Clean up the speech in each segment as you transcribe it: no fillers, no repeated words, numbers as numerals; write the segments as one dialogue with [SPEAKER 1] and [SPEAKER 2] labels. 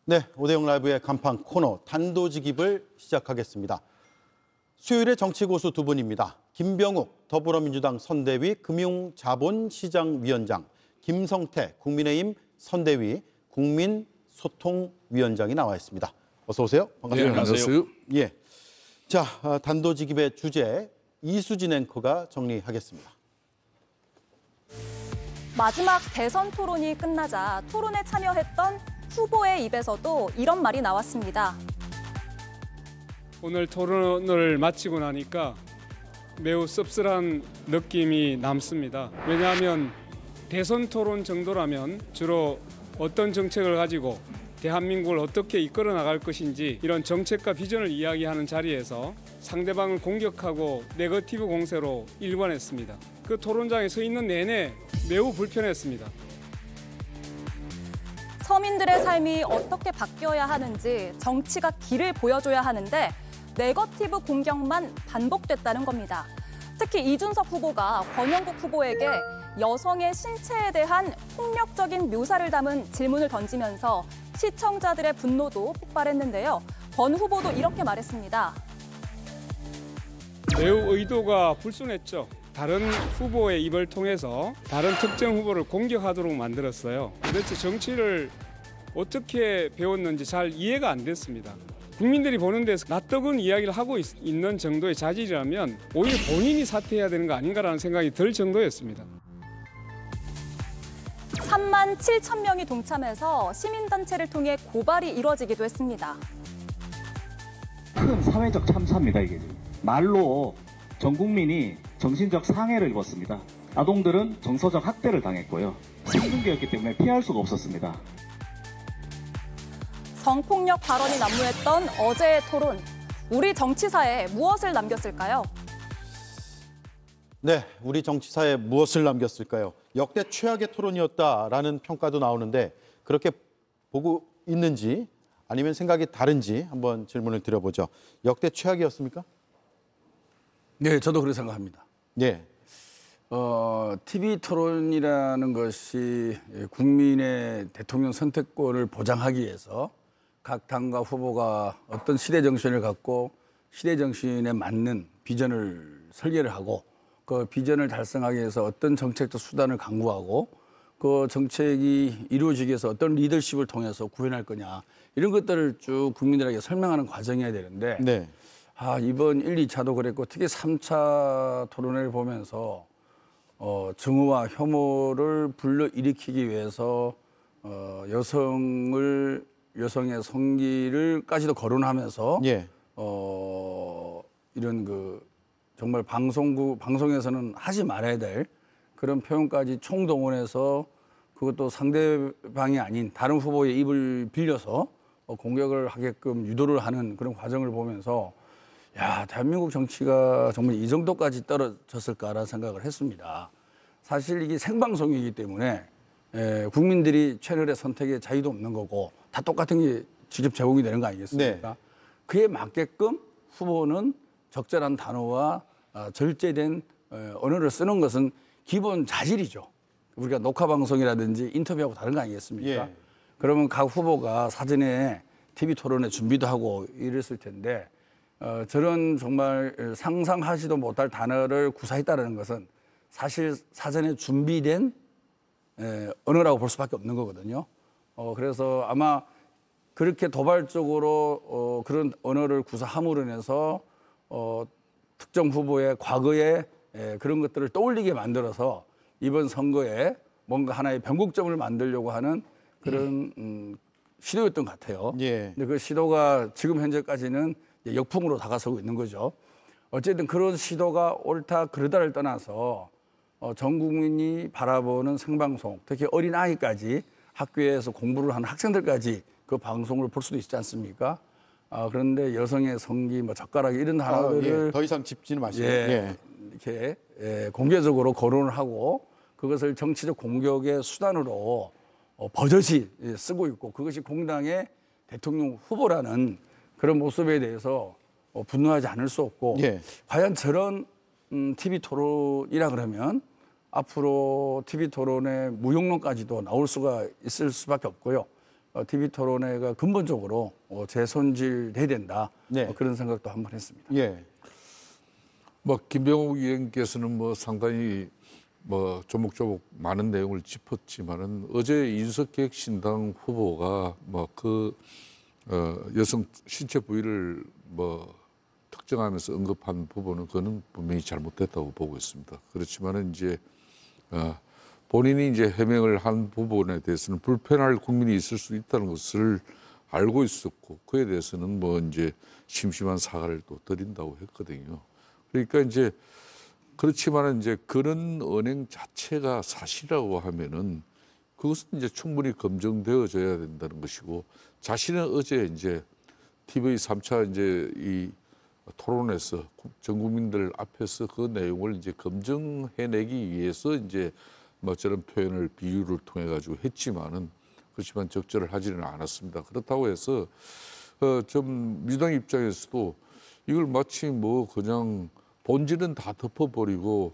[SPEAKER 1] 네, 오대영 라이브의 간판 코너 단도직입을 시작하겠습니다. 수요일에 정치고수 두 분입니다. 김병욱 더불어민주당 선대위 금융자본시장위원장, 김성태 국민의힘 선대위 국민소통위원장이 나와 있습니다. 어서 오세요. 반갑습니다.
[SPEAKER 2] 네, 안녕하세요.
[SPEAKER 1] 예. 자, 단도직입의 주제 이수진 앵커가 정리하겠습니다.
[SPEAKER 3] 마지막 대선 토론이 끝나자 토론에 참여했던 후보의 입에서도 이런 말이 나왔습니다.
[SPEAKER 2] 오늘 토론을 마치고 나니까 매우 씁쓸한 느낌이 남습니다. 왜냐하면 대선 토론 정도라면 주로 어떤 정책을 가지고 대한민국을 어떻게 이끌어 나갈 것인지 이런 정책과 비전을 이야기하는 자리에서 상대방을 공격하고 네거티브 공세로 일관했습니다. 그 토론장에 서 있는 내내 매우 불편했습니다.
[SPEAKER 3] 서민들의 삶이 어떻게 바뀌어야 하는지 정치가 길을 보여줘야 하는데 네거티브 공격만 반복됐다는 겁니다. 특히 이준석 후보가 권영국 후보에게 여성의 신체에 대한 폭력적인 묘사를 담은 질문을 던지면서 시청자들의 분노도 폭발했는데요. 권 후보도 이렇게 말했습니다.
[SPEAKER 2] 매우 의도가 불순했죠. 다른 후보의 입을 통해서 다른 특정 후보를 공격하도록 만들었어요. 도대체 정치를 어떻게 배웠는지 잘 이해가 안 됐습니다. 국민들이 보는 데서 낯뜨거운 이야기를 하고 있는 정도의 자질이라면 오히려 본인이 사퇴해야 되는 거 아닌가라는 생각이 들 정도였습니다.
[SPEAKER 3] 3만 7천 명이 동참해서 시민단체를 통해 고발이 이뤄지기도 했습니다.
[SPEAKER 4] 큰 사회적 참사입니다, 이게. 말로 전 국민이 정신적 상해를 입었습니다. 아동들은 정서적 학대를 당했고요. 생중계였기 때문에 피할 수가 없었습니다.
[SPEAKER 3] 성폭력 발언이 난무했던 어제의 토론. 우리 정치사에 무엇을 남겼을까요?
[SPEAKER 1] 네, 우리 정치사에 무엇을 남겼을까요? 역대 최악의 토론이었다라는 평가도 나오는데 그렇게 보고 있는지 아니면 생각이 다른지 한번 질문을 드려보죠. 역대 최악이었습니까?
[SPEAKER 5] 네, 저도 그렇게 생각합니다.
[SPEAKER 1] 네.
[SPEAKER 5] TV 토론이라는 것이 국민의 대통령 선택권을 보장하기 위해서 각 당과 후보가 어떤 시대 정신을 갖고 시대 정신에 맞는 비전을 설계를 하고 그 비전을 달성하기 위해서 어떤 정책적 수단을 강구하고 그 정책이 이루어지기 위해서 어떤 리더십을 통해서 구현할 거냐 이런 것들을 쭉 국민들에게 설명하는 과정이어야 되는데
[SPEAKER 1] 네.
[SPEAKER 5] 이번 1, 2차도 그랬고 특히 3차 토론회를 보면서 증오와 혐오를 불러일으키기 위해서 여성의 성기를까지도 거론하면서
[SPEAKER 1] 예.
[SPEAKER 5] 이런 정말 방송에서는 하지 말아야 될 그런 표현까지 총동원해서 그것도 상대방이 아닌 다른 후보의 입을 빌려서 공격을 하게끔 유도를 하는 그런 과정을 보면서 야, 대한민국 정치가 정말 이 정도까지 떨어졌을까라는 생각을 했습니다. 사실 이게 생방송이기 때문에 국민들이 채널의 선택의 자유도 없는 거고 다 똑같은 게 직접 제공이 되는 거 아니겠습니까?
[SPEAKER 1] 네.
[SPEAKER 5] 그에 맞게끔 후보는 적절한 단어와 절제된 언어를 쓰는 것은 기본 자질이죠. 우리가 녹화방송이라든지 인터뷰하고 다른 거 아니겠습니까?
[SPEAKER 1] 예.
[SPEAKER 5] 그러면 각 후보가 사전에 TV 토론에 준비도 하고 이랬을 텐데 저런 정말 상상하지도 못할 단어를 구사했다는 것은 사실 사전에 준비된 언어라고 볼 수밖에 없는 거거든요. 그래서 아마 그렇게 도발적으로 그런 언어를 구사함으로 인해서 특정 후보의 과거의 그런 것들을 떠올리게 만들어서 이번 선거에 뭔가 하나의 변곡점을 만들려고 하는 그런 시도였던 것 같아요.
[SPEAKER 1] 예.
[SPEAKER 5] 근데 그 시도가 지금 현재까지는 역풍으로 다가서고 있는 거죠. 어쨌든 그런 시도가 옳다 그르다를 떠나서 전 국민이 바라보는 생방송, 특히 어린아이까지 학교에서 공부를 하는 학생들까지 그 방송을 볼 수도 있지 않습니까? 그런데 여성의 성기, 젓가락 이런 단어들을
[SPEAKER 1] 예. 더 이상 짚지는 마시고
[SPEAKER 5] 이렇게 공개적으로 거론을 하고 그것을 정치적 공격의 수단으로 버젓이 쓰고 있고 그것이 공당의 대통령 후보라는 그런 모습에 대해서 분노하지 않을 수 없고
[SPEAKER 1] 예.
[SPEAKER 5] 과연 저런 TV 토론이라 그러면 앞으로 TV 토론의 무용론까지도 나올 수가 있을 수밖에 없고요. TV 토론회가 근본적으로 재손질돼야 된다.
[SPEAKER 1] 네.
[SPEAKER 5] 그런 생각도 한번 했습니다.
[SPEAKER 1] 예.
[SPEAKER 6] 뭐 김병욱 의원께서는 뭐 상당히 뭐 조목조목 많은 내용을 짚었지만은 어제 이준석기획신당 후보가 뭐 그 여성 신체 부위를 뭐 특정하면서 언급한 부분은 그거는 분명히 잘못됐다고 보고 있습니다. 그렇지만은 이제 본인이 이제 해명을 한 부분에 대해서는 불편할 국민이 있을 수 있다는 것을 알고 있었고 그에 대해서는 뭐 이제 심심한 사과를 또 드린다고 했거든요. 그러니까 이제 그렇지만은 이제 그런 언행 자체가 사실이라고 하면은 그것은 이제 충분히 검증되어져야 된다는 것이고 자신은 어제 이제 TV 3차 이제 이 토론에서 전 국민들 앞에서 그 내용을 이제 검증해내기 위해서 이제 뭐 저런 표현을 비유를 통해 가지고 했지만은 그렇지만 적절을 하지는 않았습니다. 그렇다고 해서 좀 민주당 입장에서도 이걸 마치 뭐 그냥 본질은 다 덮어버리고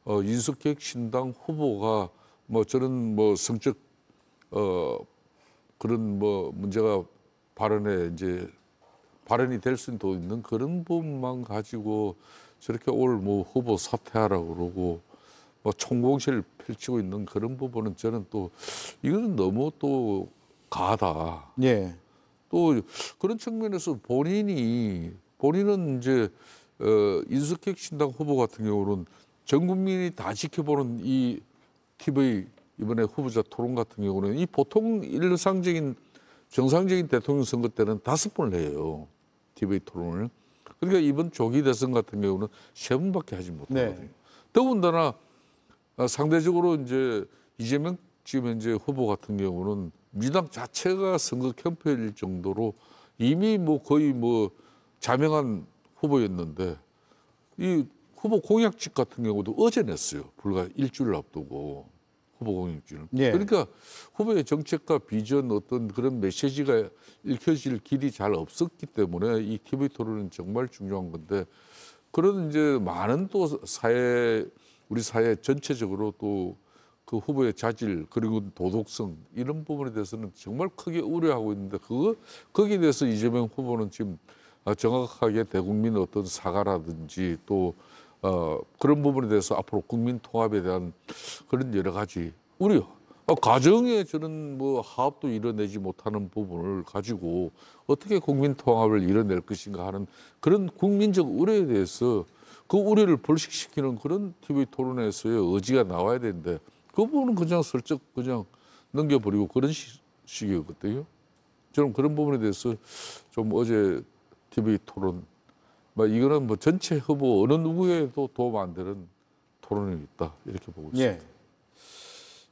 [SPEAKER 6] 이준석기획신당 후보가 뭐 저런 뭐 성적 그런 뭐 문제가 발언에 이제 발언이 될 수도 있는 그런 부분만 가지고 저렇게 올 뭐 후보 사퇴하라고 그러고 뭐 총공세를 펼치고 있는 그런 부분은 저는 또 이거는 너무 또 가하다.
[SPEAKER 1] 예.
[SPEAKER 6] 또 그런 측면에서 본인은 이제 이준석기획신당 후보 같은 경우는 전 국민이 다 지켜보는 이 TV 이번에 후보자 토론 같은 경우는 이 보통 일상적인 정상적인 대통령 선거 때는 5번을 해요. TV 토론을. 그러니까 이번 조기 대선 같은 경우는 3번밖에 하지 못하거든요.
[SPEAKER 1] 네.
[SPEAKER 6] 더군다나 상대적으로 이제 이재명 지금 현재 후보 같은 경우는 민주당 자체가 선거 캠페인일 정도로 이미 뭐 거의 뭐 자명한 후보였는데 이 후보 공약집 같은 경우도 어제 냈어요. 불과 일주일 앞두고 후보 공약집을.
[SPEAKER 1] 예.
[SPEAKER 6] 그러니까 후보의 정책과 비전 어떤 그런 메시지가 읽혀질 길이 잘 없었기 때문에 이 TV 토론은 정말 중요한 건데 그런 이제 많은 또 우리 사회 전체적으로 또 그 후보의 자질 그리고 도덕성 이런 부분에 대해서는 정말 크게 우려하고 있는데 거기에 대해서 이재명 후보는 지금 정확하게 대국민 어떤 사과라든지 또 그런 부분에 대해서 앞으로 국민 통합에 대한 그런 여러 가지 우려, 가정에 저는 뭐 화합도 이뤄내지 못하는 부분을 가지고 어떻게 국민 통합을 이뤄낼 것인가 하는 그런 국민적 우려에 대해서 그 우려를 불식시키는 그런 TV 토론에서의 의지가 나와야 되는데 그 부분은 그냥 슬쩍 그냥 넘겨버리고 그런 식이었거든요. 저는 그런 부분에 대해서 좀 어제 TV 토론, 이거는 뭐 전체 후보 어느 누구에도 도움 안 되는 토론이 있다 이렇게 보고 있습니다.
[SPEAKER 1] 예.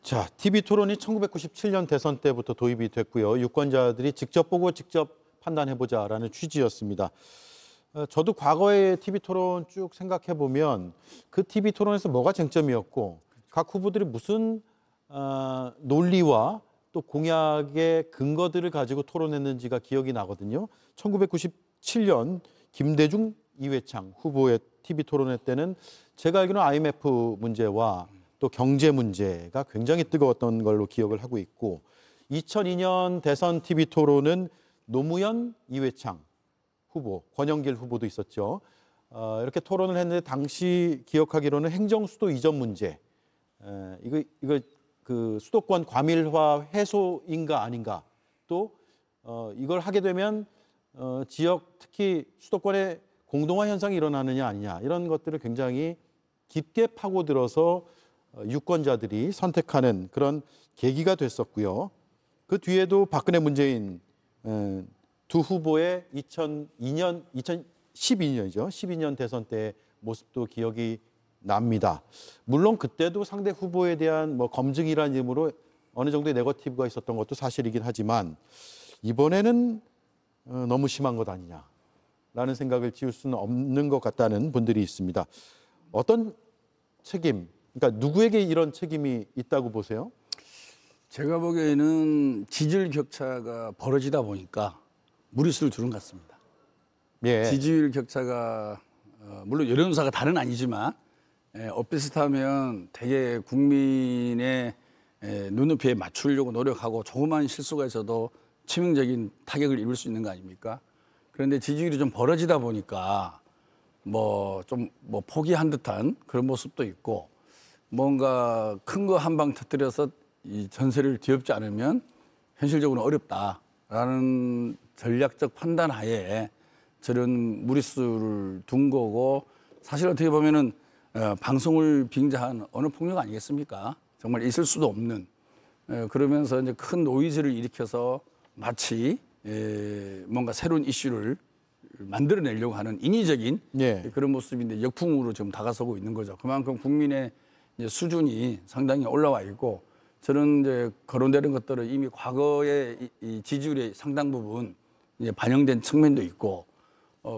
[SPEAKER 1] 자, TV 토론이 1997년 대선 때부터 도입이 됐고요. 유권자들이 직접 보고 직접 판단해보자라는 취지였습니다. 저도 과거의 TV 토론 쭉 생각해 보면 그 TV 토론에서 뭐가 쟁점이었고 각 후보들이 무슨 논리와 또 공약의 근거들을 가지고 토론했는지가 기억이 나거든요. 1997년 김대중, 이회창 후보의 TV 토론회 때는 제가 알기로는 IMF 문제와 또 경제 문제가 굉장히 뜨거웠던 걸로 기억을 하고 있고 2002년 대선 TV 토론은 노무현, 이회창 후보, 권영길 후보도 있었죠. 이렇게 토론을 했는데 당시 기억하기로는 행정수도 이전 문제, 이거 그 수도권 과밀화 해소인가 아닌가, 또 이걸 하게 되면 지역 특히 수도권에 공동화 현상이 일어나느냐 아니냐 이런 것들을 굉장히 깊게 파고들어서 유권자들이 선택하는 그런 계기가 됐었고요. 그 뒤에도 박근혜 문재인 두 후보의 2012년이죠. 12년 대선 때 모습도 기억이 납니다. 물론 그때도 상대 후보에 대한 뭐 검증이라는 이름으로 어느 정도의 네거티브가 있었던 것도 사실이긴 하지만 이번에는 너무 심한 것 아니냐라는 생각을 지울 수는 없는 것 같다는 분들이 있습니다. 어떤 책임, 그러니까 누구에게 이런 책임이 있다고 보세요?
[SPEAKER 5] 제가 보기에는 지지율 격차가 벌어지다 보니까 무리수를 두는 것 같습니다.
[SPEAKER 1] 예.
[SPEAKER 5] 지지율 격차가 물론 여론조사가 다는 아니지만 엇비슷하면 되게 국민의 눈높이에 맞추려고 노력하고 조그만 실수가 있어도 치명적인 타격을 입을 수 있는 거 아닙니까? 그런데 지지율이 좀 벌어지다 보니까 좀 포기한 듯한 그런 모습도 있고 뭔가 큰 거 한 방 터뜨려서 이 전세를 뒤엎지 않으면 현실적으로 어렵다라는 전략적 판단 하에 저런 무리수를 둔 거고 사실 어떻게 보면은 방송을 빙자한 어느 폭력 아니겠습니까? 정말 있을 수도 없는 그러면서 이제 큰 노이즈를 일으켜서 마치 뭔가 새로운 이슈를 만들어내려고 하는 인위적인
[SPEAKER 1] 예.
[SPEAKER 5] 그런 모습인데 역풍으로 지금 다가서고 있는 거죠. 그만큼 국민의 이제 수준이 상당히 올라와 있고 저는 이제 거론되는 것들은 이미 과거의 이 지지율의 상당 부분 이제 반영된 측면도 있고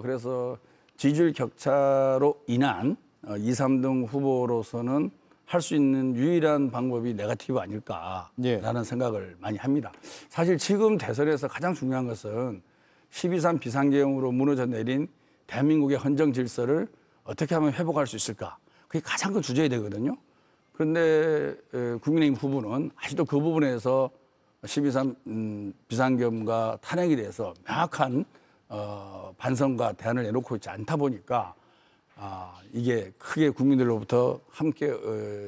[SPEAKER 5] 그래서 지지율 격차로 인한 2, 3등 후보로서는 할 수 있는 유일한 방법이 네거티브 아닐까라는
[SPEAKER 1] 예.
[SPEAKER 5] 생각을 많이 합니다. 사실 지금 대선에서 가장 중요한 것은 12.3 비상계엄으로 무너져 내린 대한민국의 헌정 질서를 어떻게 하면 회복할 수 있을까? 그게 가장 큰 주제가 되거든요. 그런데 국민의힘 후보는 아직도 그 부분에서 12.3 비상계엄과 탄핵에 대해서 명확한 반성과 대안을 내놓고 있지 않다 보니까 이게 크게 국민들로부터 함께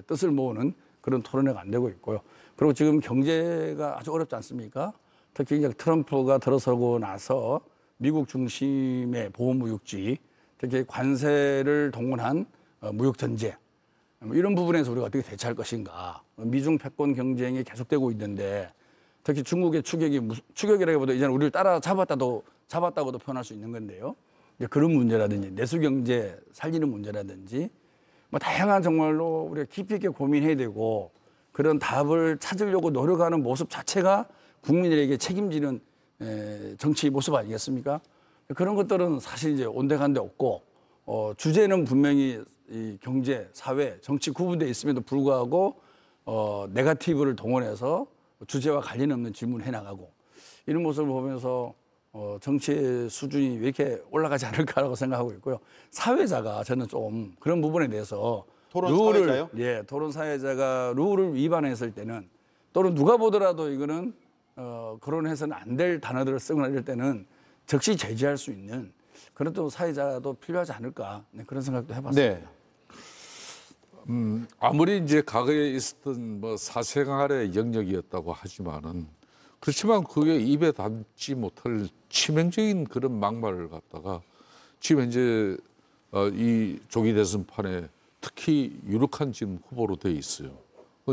[SPEAKER 5] 뜻을 모으는 그런 토론회가 안 되고 있고요. 그리고 지금 경제가 아주 어렵지 않습니까? 특히 이제 트럼프가 들어서고 나서 미국 중심의 보호무역지, 특히 관세를 동원한 무역전제, 이런 부분에서 우리가 어떻게 대처할 것인가. 미중 패권 경쟁이 계속되고 있는데 특히 중국의 추격이라기보다 이제는 우리를 잡았다고도 표현할 수 있는 건데요. 이제 그런 문제라든지 내수경제 살리는 문제라든지 다양한 정말로 우리가 깊이 있게 고민해야 되고 그런 답을 찾으려고 노력하는 모습 자체가 국민들에게 책임지는 정치 모습 아니겠습니까? 그런 것들은 사실 이제 온데간데 없고 주제는 분명히 이 경제, 사회, 정치 구분되어 있음에도 불구하고 네거티브를 동원해서 주제와 관련 없는 질문을 해나가고 이런 모습을 보면서 정치의 수준이 왜 이렇게 올라가지 않을까라고 생각하고 있고요. 사회자가 저는 좀 그런 부분에 대해서
[SPEAKER 1] 토론 사회자요?
[SPEAKER 5] 토론 사회자가 룰을 위반했을 때는 또는 누가 보더라도 이거는 거론해서는 안 될 단어들을 쓰거나 이럴 때는 즉시 제지할 수 있는 그런 또 사회자도 필요하지 않을까 그런 생각도 해봤습니다.
[SPEAKER 1] 네.
[SPEAKER 6] 아무리 이제 과거에 있었던 사생활의 영역이었다고 하지만은 그렇지만 그게 입에 담지 못할 치명적인 그런 막말을 갖다가 지금 현재 이 조기 대선판에 특히 유력한 지금 후보로 돼 있어요.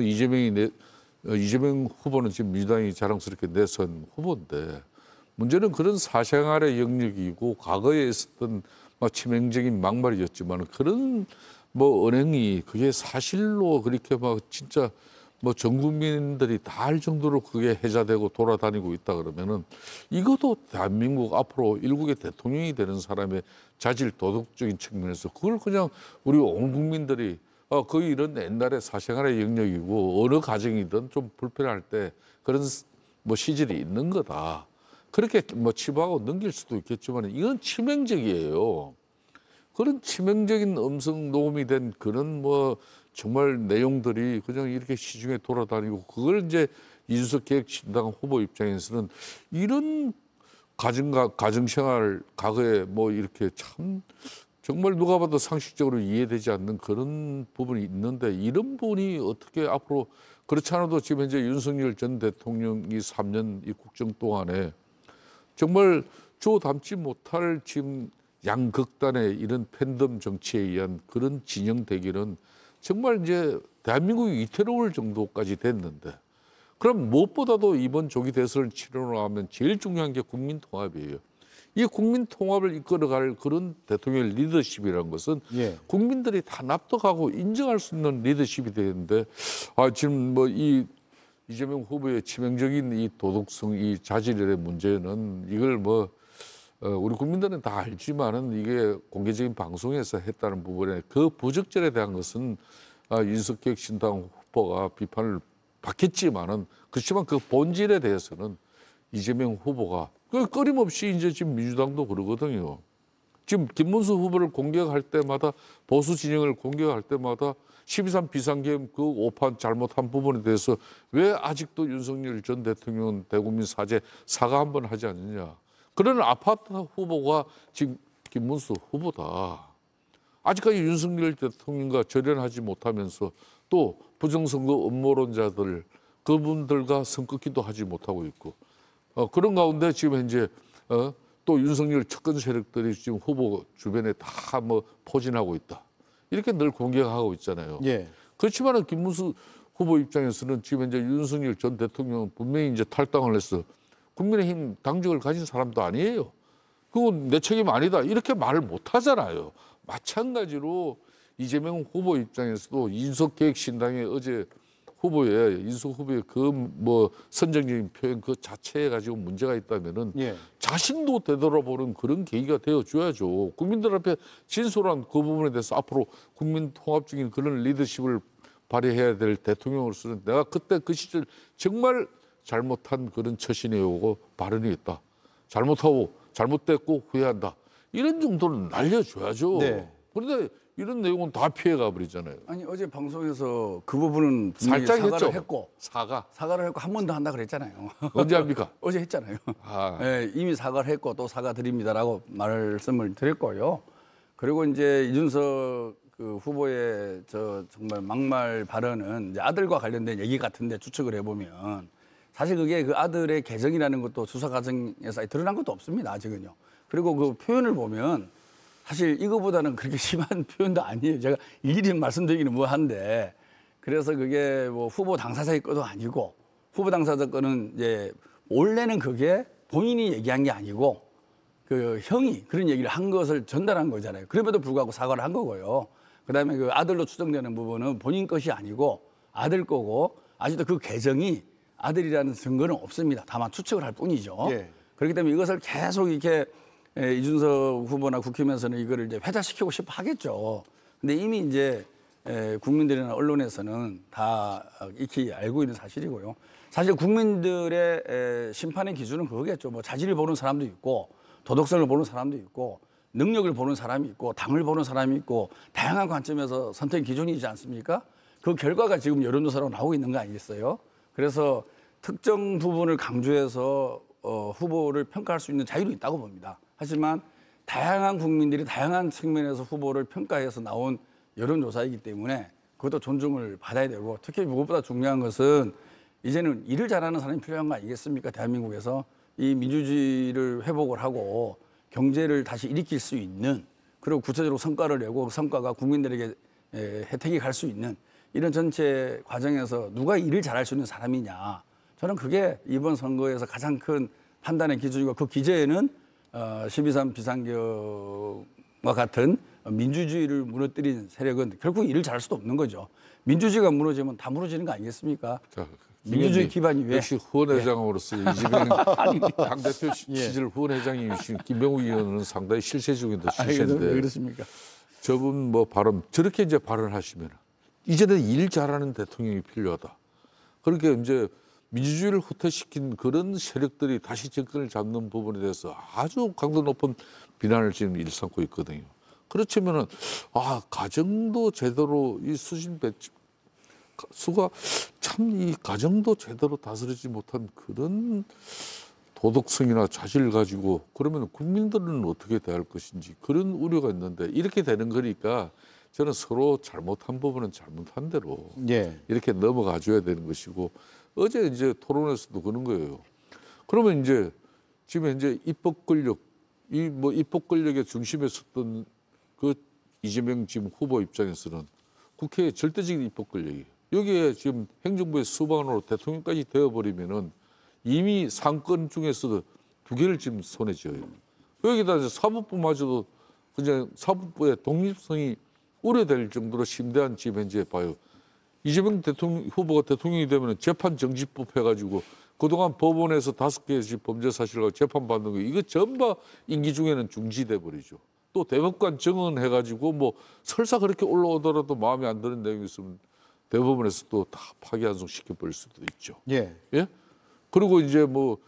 [SPEAKER 6] 이재명 후보는 지금 민주당이 자랑스럽게 내선 후보인데 문제는 그런 사생활의 영역이고 과거에 있었던 치명적인 막말이었지만 그런 언행이 그게 사실로 그렇게 진짜 전 국민들이 다 알 정도로 그게 해자되고 돌아다니고 있다 그러면은 이것도 대한민국 앞으로 일국의 대통령이 되는 사람의 자질 도덕적인 측면에서 그걸 그냥 우리 온 국민들이 그 일은 옛날에 사생활의 영역이고 어느 가정이든 좀 불편할 때 그런 시절이 있는 거다. 그렇게 치부하고 넘길 수도 있겠지만 이건 치명적이에요. 그런 치명적인 음성 녹음이 된 그런 정말 내용들이 그냥 이렇게 시중에 돌아다니고 그걸 이제 이준석 계획신당 후보 입장에서는 이런 가정생활 과거에 이렇게 참 정말 누가 봐도 상식적으로 이해되지 않는 그런 부분이 있는데 이런 분이 어떻게 앞으로 그렇지 않아도 지금 현재 윤석열 전 대통령이 3년 이 국정 동안에 정말 주워 담지 못할 지금 양극단의 이런 팬덤 정치에 의한 그런 진영 대결은 정말 이제 대한민국이 위태로울 정도까지 됐는데 그럼 무엇보다도 이번 조기 대선을 치르고 나면 제일 중요한 게 국민 통합이에요. 이 국민 통합을 이끌어갈 그런 대통령의 리더십이라는 것은 국민들이 다 납득하고 인정할 수 있는 리더십이 되는데 지금 이 이재명 후보의 치명적인 이 도덕성, 이 자질의 문제는 이걸 우리 국민들은 다 알지만은 이게 공개적인 방송에서 했다는 부분에 그 부적절에 대한 것은 윤석열 계획신당 후보가 비판을 받겠지만은 그렇지만 그 본질에 대해서는 이재명 후보가 끊임없이 이제 지금 민주당도 그러거든요. 지금 김문수 후보를 공격할 때마다 보수 진영을 공격할 때마다 12.3 비상계엄 그 오판 잘못한 부분에 대해서 왜 아직도 윤석열 전 대통령은 대국민 사과 한 번 하지 않느냐. 그런 아파트 후보가 지금 김문수 후보다. 아직까지 윤석열 대통령과 절연하지 못하면서 또 부정선거 음모론자들 그분들과 선긋기도 하지 못하고 있고 그런 가운데 지금 현재 또 윤석열 측근 세력들이 지금 후보 주변에 다 뭐 포진하고 있다. 이렇게 늘 공격하고 있잖아요.
[SPEAKER 1] 예.
[SPEAKER 6] 그렇지만은 김문수 후보 입장에서는 지금 현재 윤석열 전 대통령은 분명히 이제 탈당을 해서 국민의힘 당직을 가진 사람도 아니에요. 그건 내 책임 아니다. 이렇게 말을 못 하잖아요. 마찬가지로 이재명 후보 입장에서도 인석계획신당의 어제 후보의 인석 후보의 그 뭐 선정적인 표현 그 자체에 가지고 문제가 있다면은
[SPEAKER 1] 예.
[SPEAKER 6] 자신도 되돌아보는 그런 계기가 되어줘야죠. 국민들 앞에 진솔한 그 부분에 대해서 앞으로 국민 통합적인 그런 리더십을 발휘해야 될 대통령으로서는 내가 그때 그 시절 정말 잘못한 그런 처신이 오고 발언이 있다. 잘못하고 잘못됐고 후회한다. 이런 정도는 날려줘야죠.
[SPEAKER 1] 네.
[SPEAKER 6] 그런데 이런 내용은 다 피해가 버리잖아요.
[SPEAKER 5] 아니 어제 방송에서 그 부분은 분명히
[SPEAKER 6] 살짝
[SPEAKER 5] 사과를
[SPEAKER 6] 했죠.
[SPEAKER 5] 했고
[SPEAKER 6] 사과를
[SPEAKER 5] 했고 한 번 더 한다 그랬잖아요.
[SPEAKER 6] 언제 합니까?
[SPEAKER 5] 어제 했잖아요.
[SPEAKER 6] 아.
[SPEAKER 5] 예, 이미 사과를 했고 또 사과드립니다라고 말씀을 드렸고요. 그리고 이제 이준석 그 후보의 저 정말 막말 발언은 이제 아들과 관련된 얘기 같은데 추측을 해보면 사실 그게 그 아들의 계정이라는 것도 수사 과정에서 드러난 것도 없습니다. 아직은요. 그리고 그 표현을 보면 사실 이거보다는 그렇게 심한 표현도 아니에요. 제가 일일이 말씀드리기는 뭐한데 그래서 그게 뭐 후보 당사자의 것도 아니고 후보 당사자 거는 이제 원래는 그게 본인이 얘기한 게 아니고 그 형이 그런 얘기를 한 것을 전달한 거잖아요. 그럼에도 불구하고 사과를 한 거고요. 그다음에 그 아들로 추정되는 부분은 본인 것이 아니고 아들 거고 아직도 그 계정이 아들이라는 증거는 없습니다. 다만 추측을 할 뿐이죠.
[SPEAKER 1] 예.
[SPEAKER 5] 그렇기 때문에 이것을 계속 이렇게 이준석 후보나 국힘에서는 이거를 이제 회자시키고 싶어 하겠죠. 근데 이미 이제 국민들이나 언론에서는 다 익히 알고 있는 사실이고요. 사실 국민들의 심판의 기준은 그거겠죠. 뭐 자질을 보는 사람도 있고 도덕성을 보는 사람도 있고 능력을 보는 사람이 있고 당을 보는 사람이 있고 다양한 관점에서 선택 기준이지 않습니까? 그 결과가 지금 여론조사로 나오고 있는 거 아니겠어요? 그래서 특정 부분을 강조해서 후보를 평가할 수 있는 자유도 있다고 봅니다. 하지만 다양한 국민들이 다양한 측면에서 후보를 평가해서 나온 여론조사이기 때문에 그것도 존중을 받아야 되고 특히 무엇보다 중요한 것은 이제는 일을 잘하는 사람이 필요한 거 아니겠습니까? 대한민국에서 이 민주주의를 회복을 하고 경제를 다시 일으킬 수 있는 그리고 구체적으로 성과를 내고 그 성과가 국민들에게 혜택이 갈 수 있는 이런 전체 과정에서 누가 일을 잘할 수 있는 사람이냐. 저는 그게 이번 선거에서 가장 큰 판단의 기준이고 그 기저에는 12.3 비상계엄과 같은 민주주의를 무너뜨린 세력은 결국 일을 잘할 수도 없는 거죠. 민주주의가 무너지면 다 무너지는 거 아니겠습니까?
[SPEAKER 6] 자,
[SPEAKER 5] 민주주의 기반이 왜?
[SPEAKER 6] 역시 후원회장으로서 이재명 당대표 시절 후원회장이신 김병욱 의원은 상당히 실세적인
[SPEAKER 5] 왜
[SPEAKER 6] 실세인데
[SPEAKER 5] 그렇습니까?
[SPEAKER 6] 저분 뭐 발언 저렇게 이제 발언하시면 이제는 일 잘하는 대통령이 필요하다. 그렇게 이제 민주주의를 후퇴시킨 그런 세력들이 다시 정권을 잡는 부분에 대해서 아주 강도 높은 비난을 지금 일삼고 있거든요. 그렇지만은 가정도 제대로 이 수신 수가 참 이 가정도 제대로 다스리지 못한 그런 도덕성이나 자질을 가지고 그러면 국민들은 어떻게 대할 것인지 그런 우려가 있는데 이렇게 되는 거니까 저는 서로 잘못한 부분은 잘못한 대로
[SPEAKER 1] 예.
[SPEAKER 6] 이렇게 넘어가 줘야 되는 것이고 어제 이제 토론에서도 그런 거예요. 그러면 이제 지금 현재 입법 권력 입법 권력의 중심에 섰던 그 이재명 지금 후보 입장에서는 국회의 절대적인 입법 권력이 여기에 지금 행정부의 수반으로 대통령까지 되어버리면은 이미 상권 중에서도 2개를 지금 손에 쥐어요. 여기다 이제 사법부마저도 그냥 사법부의 독립성이 우려될 정도로 심대한 지금 현재 봐요. 이재명 후보가 대통령이 되면 재판 정지법 해가지고 그동안 법원에서 5개의 범죄 사실과 재판받는 거 이거 전부 임기 중에는 중지돼 버리죠. 또 대법관 정언해가지고 뭐 설사 그렇게 올라오더라도 마음에 안 드는 내용이 있으면 대법원에서 또 다 파기환송 시켜버릴 수도 있죠.
[SPEAKER 1] 예.
[SPEAKER 6] 예? 그리고 이제 뭐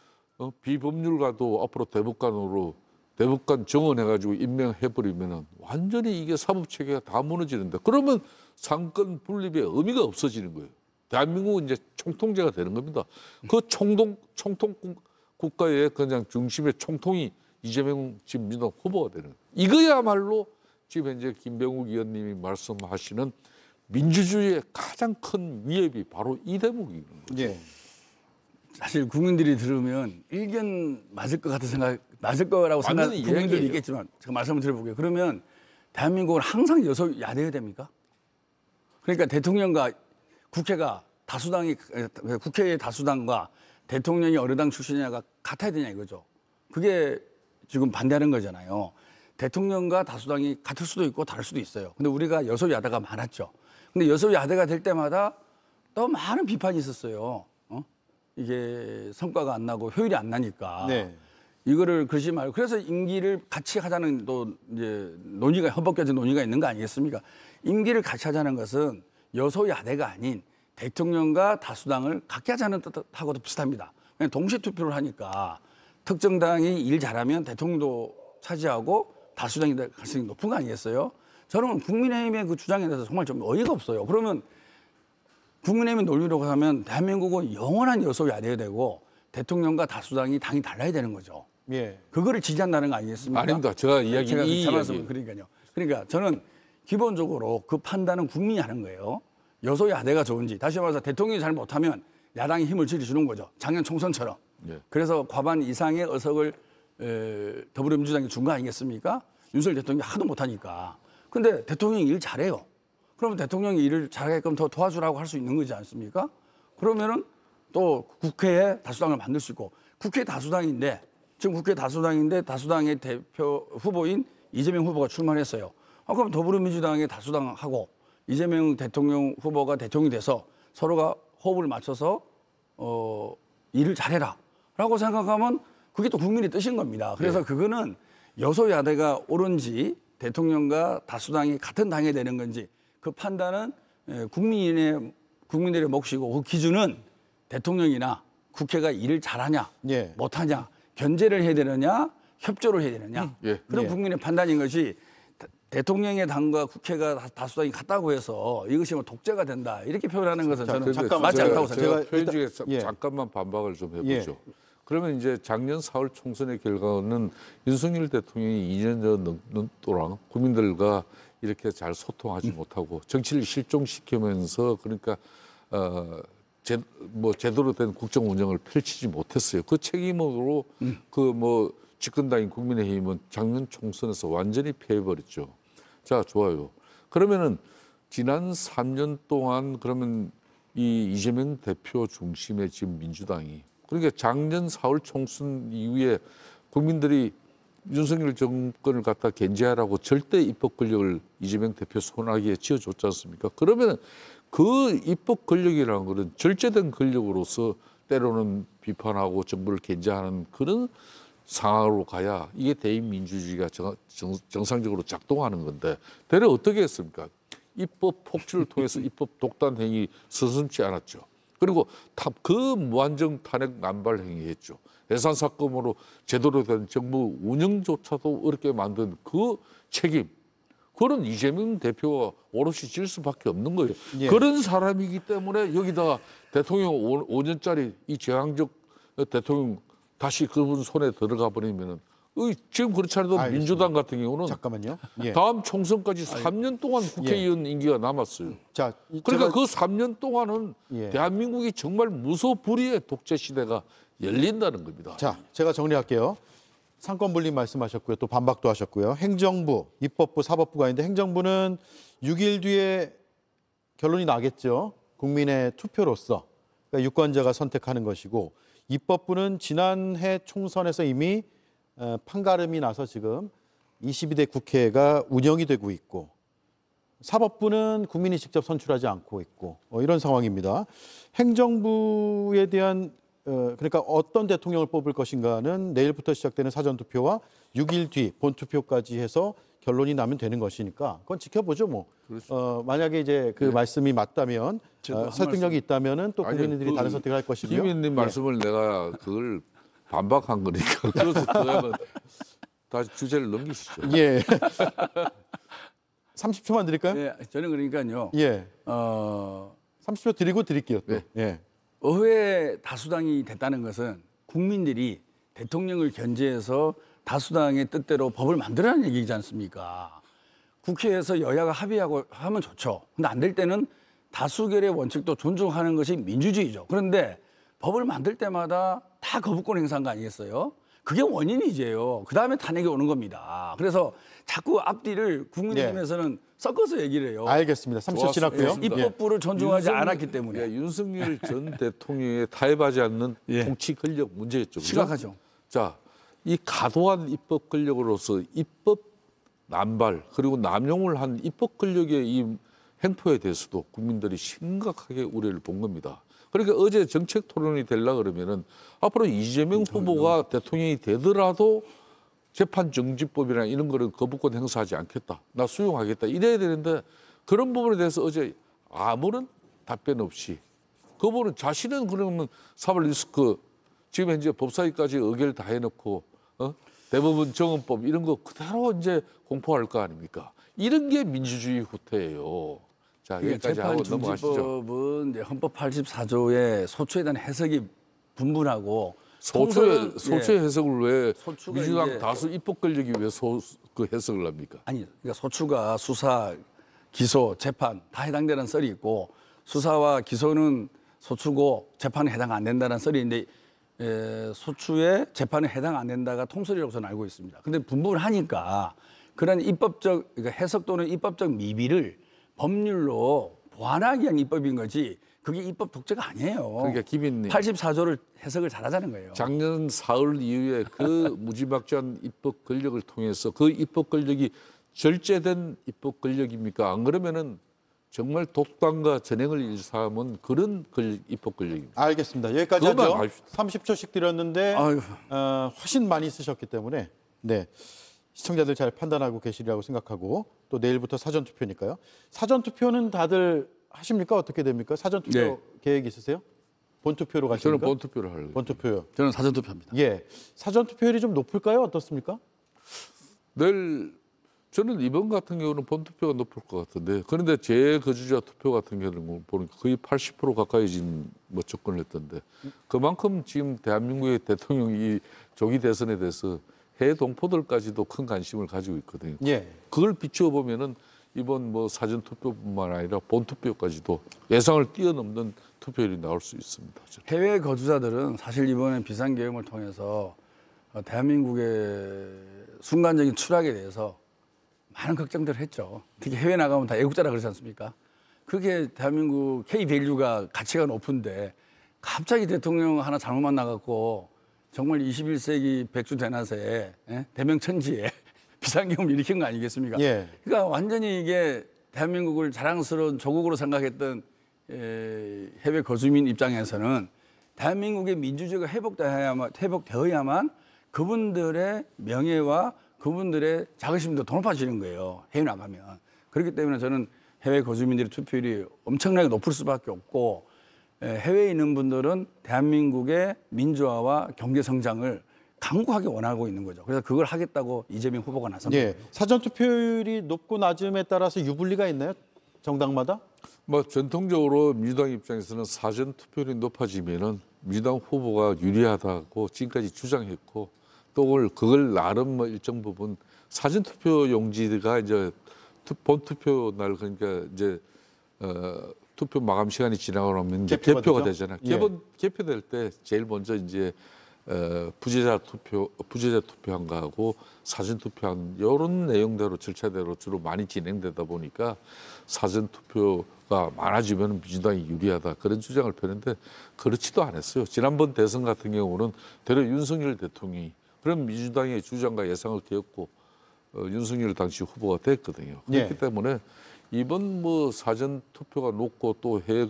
[SPEAKER 6] 비법률가도 앞으로 대법관으로 대법관 정원해가지고 임명해버리면은 완전히 이게 사법체계가 다 무너지는데 그러면 상권 분립의 의미가 없어지는 거예요. 대한민국은 이제 총통제가 되는 겁니다. 그 총통 국가의 그냥 중심의 총통이 이재명 지금 민주당 후보가 되는 거예요. 이거야말로 지금 현재 김병욱 의원님이 말씀하시는 민주주의의 가장 큰 위협이 바로 이 대목인 거죠.
[SPEAKER 1] 예.
[SPEAKER 5] 사실 국민들이 들으면 일견 맞을 것 같은 생각, 맞을 거라고 생각하는
[SPEAKER 6] 맞는
[SPEAKER 5] 국민들도
[SPEAKER 6] 이야기예요.
[SPEAKER 5] 있겠지만 제가 말씀을 드려볼게요. 그러면 대한민국은 항상 여소야대여야 됩니까? 그러니까 대통령과 국회가 다수당이 국회의 다수당과 대통령이 어느 당 출신이냐가 같아야 되냐 이거죠. 그게 지금 반대하는 거잖아요. 대통령과 다수당이 같을 수도 있고 다를 수도 있어요. 근데 우리가 여소야대가 많았죠. 근데 여소야대가 될 때마다 또 많은 비판이 있었어요. 이게 성과가 안 나고 효율이 안 나니까.
[SPEAKER 1] 네.
[SPEAKER 5] 이거를 그러지 말고 그래서 임기를 같이 하자는 또 이제 논의가 헌법개정 논의가 있는 거 아니겠습니까? 임기를 같이 하자는 것은 여소야대가 아닌 대통령과 다수당을 같게 하자는 뜻하고도 비슷합니다. 그냥 동시 투표를 하니까 특정 당이 일 잘하면 대통령도 차지하고 다수당이 될 가능성이 높은 거 아니겠어요? 저는 국민의힘의 그 주장에 대해서 정말 좀 어이가 없어요. 그러면 국민의힘이 논리로 하면 대한민국은 영원한 여소야대가 되고 대통령과 다수당이 당이 달라야 되는 거죠.
[SPEAKER 1] 예.
[SPEAKER 5] 그거를 지지한다는 거 아니겠습니까?
[SPEAKER 6] 아닙니다. 제가 이야기는 이 이야기.
[SPEAKER 5] 그러니까 저는 기본적으로 그 판단은 국민이 하는 거예요. 여소야대가 좋은지. 다시 말해서 대통령이 잘 못하면 야당이 힘을 줄여주는 거죠. 작년 총선처럼.
[SPEAKER 6] 예.
[SPEAKER 5] 그래서 과반 이상의 의석을 더불어민주당이 준 거 아니겠습니까? 윤석열 대통령이 하도 못하니까. 근데 대통령이 일 잘해요. 그러면 대통령이 일을 잘하게끔 더 도와주라고 할 수 있는 거지 않습니까? 그러면은 또 국회에 다수당을 만들 수 있고 국회 다수당인데 지금 국회 다수당인데 다수당의 대표 후보인 이재명 후보가 출마했어요. 그럼 더불어민주당의 다수당하고 이재명 대통령 후보가 대통령이 돼서 서로가 호흡을 맞춰서 일을 잘해라라고 생각하면 그게 또 국민의 뜻인 겁니다. 그래서 그거는 여소야대가 옳은지 대통령과 다수당이 같은 당이 되는 건지 그 판단은 국민들의 몫이고 그 기준은 대통령이나 국회가 일을 잘하냐
[SPEAKER 1] 예.
[SPEAKER 5] 못하냐 견제를 해야 되느냐 협조를 해야 되느냐 그런
[SPEAKER 1] 예.
[SPEAKER 5] 국민의 판단인 것이 대통령의 당과 국회가 다수당이 같다고 해서 이것이 뭐 독재가 된다 이렇게 표현하는 것은 저는
[SPEAKER 1] 잠깐만,
[SPEAKER 5] 맞지 않다고
[SPEAKER 6] 제가
[SPEAKER 5] 생각합니다.
[SPEAKER 6] 표현 중에
[SPEAKER 1] 예.
[SPEAKER 6] 잠깐만 반박을 좀 해보죠.
[SPEAKER 1] 예.
[SPEAKER 6] 그러면 이제 작년 4월 총선의 결과는 윤석열 대통령이 2년 전 동안 국민들과 이렇게 잘 소통하지 못하고 정치를 실종시키면서 그러니까 제대로 된 국정 운영을 펼치지 못했어요. 그 책임으로 그 집권당인 국민의힘은 작년 총선에서 완전히 패해버렸죠. 자, 좋아요. 그러면은 지난 3년 동안 그러면 이 이재명 대표 중심의 지금 민주당이 그러니까 작년 4월 총선 이후에 국민들이 윤석열 정권을 갖다 견제하라고 절대 입법 권력을 이재명 대표 손아귀에 쥐어줬지 않습니까? 그러면 그 입법 권력이라는 것은 절제된 권력으로서 때로는 비판하고 정부를 견제하는 그런 상황으로 가야 이게 대의민주주의가 정상적으로 작동하는 건데 대략 어떻게 했습니까? 입법 폭주를 통해서 입법 독단 행위 서슴지 않았죠. 그리고 그 무한정 탄핵 남발 행위했죠. 예산 삭감으로 제대로 된 정부 운영조차도 어렵게 만든 그 책임, 그런 이재명 대표가 오롯이 질 수밖에 없는 거예요.
[SPEAKER 1] 예.
[SPEAKER 6] 그런 사람이기 때문에 여기다가 대통령 5년짜리 이 제왕적 대통령 다시 그분 손에 들어가 버리면은 지금 그렇지 않아도
[SPEAKER 1] 알겠습니다.
[SPEAKER 6] 민주당 같은 경우는
[SPEAKER 1] 잠깐만요. 예.
[SPEAKER 6] 다음 총선까지 3년 동안 국회의원 임기가 남았어요.
[SPEAKER 1] 자,
[SPEAKER 6] 그러니까
[SPEAKER 1] 제가-
[SPEAKER 6] 그 3년 동안은
[SPEAKER 1] 예.
[SPEAKER 6] 대한민국이 정말 무소불위의 독재 시대가 열린다는 겁니다.
[SPEAKER 1] 자, 제가 정리할게요. 상권 분립 말씀하셨고요. 또 반박도 하셨고요. 행정부, 입법부, 사법부가 있는데 행정부는 6일 뒤에 결론이 나겠죠. 국민의 투표로서. 그러니까 유권자가 선택하는 것이고 입법부는 지난해 총선에서 이미 판가름이 나서 지금 22대 국회가 운영이 되고 있고 사법부는 국민이 직접 선출하지 않고 있고 이런 상황입니다. 행정부에 대한 그러니까 어떤 대통령을 뽑을 것인가는 내일부터 시작되는 사전투표와 6일 뒤 본투표까지 해서 결론이 나면 되는 것이니까 그건 지켜보죠 뭐.
[SPEAKER 6] 그렇죠.
[SPEAKER 1] 만약에 이제 그 말씀이 맞다면 설득력이 있다면은 또
[SPEAKER 6] 아니,
[SPEAKER 1] 국민들이
[SPEAKER 6] 그
[SPEAKER 1] 다른 선택을 할 것이고요.
[SPEAKER 6] 김 의원님 말씀을 내가 그걸 반박한 거니까 그래서 그러면 다시 주제를 넘기시죠.
[SPEAKER 1] 예. 30초만 드릴까요?
[SPEAKER 5] 예, 저는 그러니까요.
[SPEAKER 1] 예. 30초 드리고 드릴게요. 또.
[SPEAKER 6] 네.
[SPEAKER 1] 예.
[SPEAKER 5] 의회 다수당이 됐다는 것은 국민들이 대통령을 견제해서 다수당의 뜻대로 법을 만들라는 얘기지 않습니까? 국회에서 여야가 합의하고 하면 좋죠. 근데 안 될 때는 다수결의 원칙도 존중하는 것이 민주주의죠. 그런데 법을 만들 때마다 다 거부권 행사한 거 아니겠어요? 그게 원인이지요. 그 다음에 탄핵이 오는 겁니다. 그래서 자꾸 앞뒤를 국민의힘에서는 섞어서 얘기를 해요.
[SPEAKER 1] 알겠습니다. 30초 지났고요.
[SPEAKER 6] 좋았습니다.
[SPEAKER 5] 입법부를 존중하지
[SPEAKER 6] 윤석열-
[SPEAKER 5] 않았기 때문에.
[SPEAKER 6] 예, 윤석열 전 대통령의 타협하지 않는
[SPEAKER 5] 예.
[SPEAKER 6] 통치 권력 문제였죠. 그죠?
[SPEAKER 5] 심각하죠.
[SPEAKER 6] 자, 이 과도한 입법 권력으로서 입법 남발 그리고 남용을 한 입법 권력의 이 행포에 대해서도 국민들이 심각하게 우려를 본 겁니다. 그러니까 어제 정책 토론이 되려 그러면은 앞으로 이재명 후보가 대통령이 되더라도 재판정지법이나 이런 거를 거부권 행사하지 않겠다. 나 수용하겠다. 이래야 되는데 그런 부분에 대해서 어제 아무런 답변 없이 그분은 자신은 그러면 사법 리스크 지금 현재 법사위까지 의결 다 해놓고 대법원 정원법 이런 거 그대로 이제 공포할 거 아닙니까? 이런 게 민주주의 후퇴예요. 자, 여기까지 하고 넘어가시죠.
[SPEAKER 5] 재판중지법은 이제 헌법 84조의 소추에 대한 해석이 분분하고
[SPEAKER 6] 소추의 해석을 왜
[SPEAKER 5] 소추가
[SPEAKER 6] 민주당
[SPEAKER 5] 이제-
[SPEAKER 6] 다수 입법 권력이 왜 그 해석을 합니까?
[SPEAKER 5] 아니, 그러니까 소추가 수사, 기소, 재판 다 해당되는 썰이 있고 수사와 기소는 소추고 재판은 해당 안 된다는 썰이 있는데 소추에 재판에 해당 안 된다가 통설이라고 저는 알고 있습니다. 근데 분분을 하니까 그런 입법적 그러니까 해석 또는 입법적 미비를 법률로 보완하기 위한 입법인 거지 그게 입법 독재가 아니에요.
[SPEAKER 6] 그러니까 김인님
[SPEAKER 5] 84조를 해석을 잘하자는 거예요.
[SPEAKER 6] 작년 사흘 이후에 그 무지막지한 입법 권력을 통해서 그 입법 권력이 절제된 입법 권력입니까? 안 그러면은 정말 독단과 전횡을 일삼은 그런 입법 권력입니다.
[SPEAKER 1] 알겠습니다. 여기까지
[SPEAKER 6] 그것만
[SPEAKER 1] 하죠.
[SPEAKER 6] 봐주십시오.
[SPEAKER 1] 30초씩 드렸는데
[SPEAKER 5] 아유.
[SPEAKER 1] 훨씬 많이 쓰셨기 때문에 네. 시청자들 잘 판단하고 계시리라고 생각하고 또 내일부터 사전 투표니까요. 사전 투표는 다들 하십니까? 어떻게 됩니까? 사전 투표
[SPEAKER 5] 네.
[SPEAKER 1] 계획 있으세요? 본 투표로
[SPEAKER 6] 저는
[SPEAKER 1] 가십니까?
[SPEAKER 6] 본투표를 하려고.
[SPEAKER 1] 본 투표요.
[SPEAKER 5] 저는 사전 투표합니다.
[SPEAKER 1] 예. 사전 투표율이 좀 높을까요? 어떻습니까?
[SPEAKER 6] 내일 저는 이번 같은 경우는 본투표가 높을 것 같은데 그런데 재거주자 투표 같은 경우는 보니까 거의 80% 가까이 지금 뭐 접근을 했던데 그만큼 지금 대한민국의 대통령이 조기 대선에 대해서 해외 동포들까지도 큰 관심을 가지고 있거든요.
[SPEAKER 1] 예.
[SPEAKER 6] 그걸 비추어 보면은 이번 뭐 사전 투표뿐만 아니라 본 투표까지도 예상을 뛰어넘는 투표율이 나올 수 있습니다.
[SPEAKER 5] 해외 거주자들은 사실 이번에 비상계엄을 통해서 대한민국의 순간적인 추락에 대해서 많은 걱정들을 했죠. 특히 해외 나가면 다 애국자라 그러지 않습니까? 그렇게 대한민국 K-밸류가 가치가 높은데 갑자기 대통령 하나 잘못 만나갖고 정말 21세기 백주대낮에 대명천지에 비상계엄을 일으킨 거 아니겠습니까?
[SPEAKER 1] 예.
[SPEAKER 5] 그러니까 완전히 이게 대한민국을 자랑스러운 조국으로 생각했던 해외 거주민 입장에서는 대한민국의 민주주의가 회복되어야만 그분들의 명예와 그분들의 자긍심도 더 높아지는 거예요. 해외 나가면. 그렇기 때문에 저는 해외 거주민들의 투표율이 엄청나게 높을 수밖에 없고 해외에 있는 분들은 대한민국의 민주화와 경제 성장을 강구하게 원하고 있는 거죠. 그래서 그걸 하겠다고 이재명 후보가 나섭니다.
[SPEAKER 1] 예. 사전 투표율이 높고 낮음에 따라서 유불리가 있나요? 정당마다?
[SPEAKER 6] 뭐 전통적으로 민주당 입장에서는 사전 투표율이 높아지면은 민주당 후보가 유리하다고 지금까지 주장했고 또 그걸 나름 뭐 일정 부분 사전 투표 용지가 이제 본 투표 날 그러니까 이제 투표 마감 시간이 지나고 나면 이제 개표가 되잖아요.
[SPEAKER 1] 예.
[SPEAKER 6] 개표될 때 제일 먼저 이제 부재자 투표한 거하고 사전 투표한 이런 내용대로 절차대로 주로 많이 진행되다 보니까 사전 투표가 많아지면 민주당이 유리하다 그런 주장을 펴는데 그렇지도 않았어요. 지난번 대선 같은 경우는 되려 윤석열 대통령이 그런 민주당의 주장과 예상을 띄었고 윤석열 당시 후보가 됐거든요. 그렇기
[SPEAKER 1] 예.
[SPEAKER 6] 때문에 이번 뭐 사전 투표가 높고 또 해외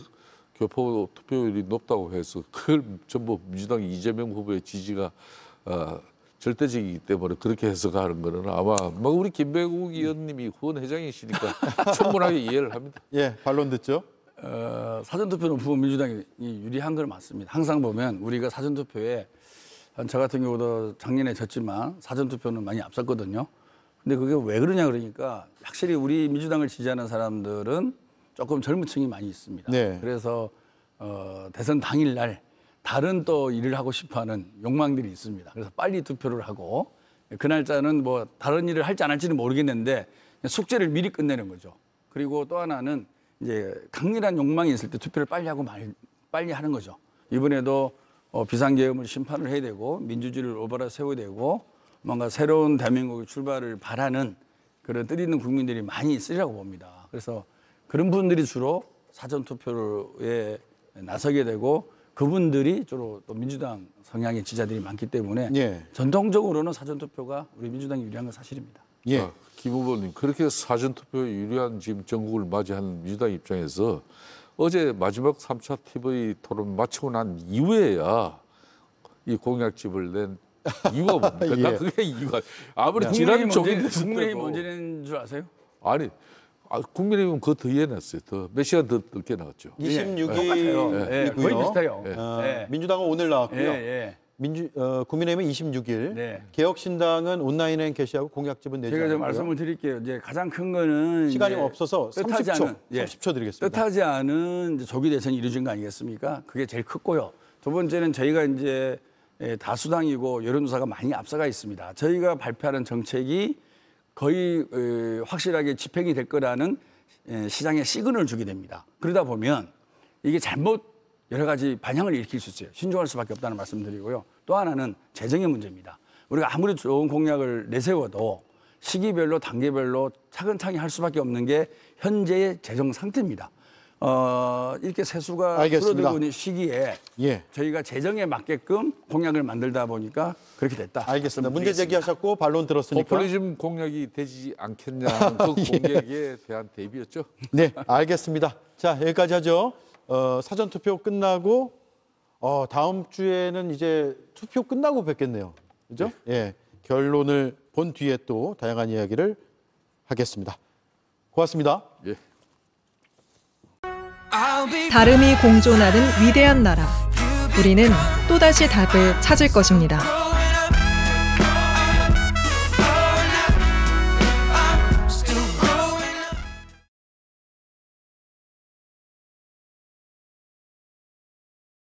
[SPEAKER 6] 교포 투표율이 높다고 해서 그걸 전부 민주당 이재명 후보의 지지가 절대적이기 때문에 그렇게 해석하는 거는 아마 뭐 우리 김배국 의원님이 후원 회장이시니까 충분하게 이해를 합니다.
[SPEAKER 1] 예, 반론 듣죠.
[SPEAKER 5] 사전투표는 부분 민주당이 유리한 건 맞습니다. 항상 보면 우리가 사전투표에 저 같은 경우도 작년에 졌지만 사전투표는 많이 앞섰거든요. 근데 그게 왜 그러냐 그러니까 확실히 우리 민주당을 지지하는 사람들은 조금 젊은 층이 많이 있습니다.
[SPEAKER 1] 네.
[SPEAKER 5] 그래서 대선 당일날 다른 또 일을 하고 싶어하는 욕망들이 있습니다. 그래서 빨리 투표를 하고 그 날짜는 뭐 다른 일을 할지 안 할지는 모르겠는데 숙제를 미리 끝내는 거죠. 그리고 또 하나는 이제 강렬한 욕망이 있을 때 투표를 빨리 하고 빨리 하는 거죠. 이번에도 비상계엄을 심판을 해야 되고 민주주의를 올바로 세워야 되고 뭔가 새로운 대한민국의 출발을 바라는 그런 뜻 있는 국민들이 많이 있으리라고 봅니다. 그래서 그런 분들이 주로 사전투표에 나서게 되고 그분들이 주로 또 민주당 성향의 지지자들이 많기 때문에
[SPEAKER 1] 예.
[SPEAKER 5] 전통적으로는 사전투표가 우리 민주당이 유리한 건 사실입니다.
[SPEAKER 1] 예.
[SPEAKER 6] 김 후보님, 그렇게 사전투표 유리한 지금 전국을 맞이하는 민주당 입장에서 어제 마지막 3차 TV 토론 마치고 난 이후에야 이 공약집을 낸 이유가 뭡니까?
[SPEAKER 1] 예.
[SPEAKER 6] 나 그게 이유가 아무리 지난 종이
[SPEAKER 5] 국민의힘 언제 낸 줄 아세요?
[SPEAKER 6] 아니 국민의힘은 그 뒤에 냈어요. 더 몇 시간 더 늦게 나왔죠.
[SPEAKER 1] 26일이고요.
[SPEAKER 5] 예, 거의 비슷해요.
[SPEAKER 1] 민주당은 오늘 나왔고요.
[SPEAKER 5] 예.
[SPEAKER 1] 국민의힘은 26일,
[SPEAKER 5] 네.
[SPEAKER 1] 개혁신당은 온라인에 게시하고 공약집은 내지
[SPEAKER 5] 제가 좀
[SPEAKER 1] 않고요.
[SPEAKER 5] 말씀을 드릴게요. 이제 가장 큰 거는
[SPEAKER 1] 시간이
[SPEAKER 5] 이제
[SPEAKER 1] 없어서
[SPEAKER 5] 뜻하지
[SPEAKER 1] 30초,
[SPEAKER 5] 않은, 예.
[SPEAKER 1] 30초 드리겠습니다.
[SPEAKER 5] 뜻하지 않은 이제 조기 대선이 이루어진 거 아니겠습니까? 그게 제일 컸고요. 두 번째는 저희가 이제 다수당이고 여론조사가 많이 앞서가 있습니다. 저희가 발표하는 정책이 거의 확실하게 집행이 될 거라는 시장에 시그널을 주게 됩니다. 그러다 보면 이게 잘못 여러 가지 반향을 일으킬 수 있어요. 신중할 수밖에 없다는 말씀드리고요. 또 하나는 재정의 문제입니다. 우리가 아무리 좋은 공약을 내세워도 시기별로 단계별로 차근차근 할 수밖에 없는 게 현재의 재정 상태입니다. 이렇게 세수가
[SPEAKER 1] 알겠습니다.
[SPEAKER 5] 줄어들고 있는 시기에
[SPEAKER 1] 예.
[SPEAKER 5] 저희가 재정에 맞게끔 공약을 만들다 보니까 그렇게 됐다.
[SPEAKER 1] 알겠습니다. 문제 제기하셨고 반론 들었으니까.
[SPEAKER 6] 포퓰리즘 공약이 되지 않겠냐는 그 공약에 대한 대비였죠.
[SPEAKER 1] 네, 알겠습니다. 자, 여기까지 하죠. 사전투표 끝나고 다음 주에는 이제 투표 끝나고 뵙겠네요. 그죠? 예. 결론을 본 뒤에 또 다양한 이야기를 하겠습니다. 고맙습니다.
[SPEAKER 6] 예.
[SPEAKER 7] 다름이 공존하는 위대한 나라. 우리는 또다시 답을 찾을 것입니다.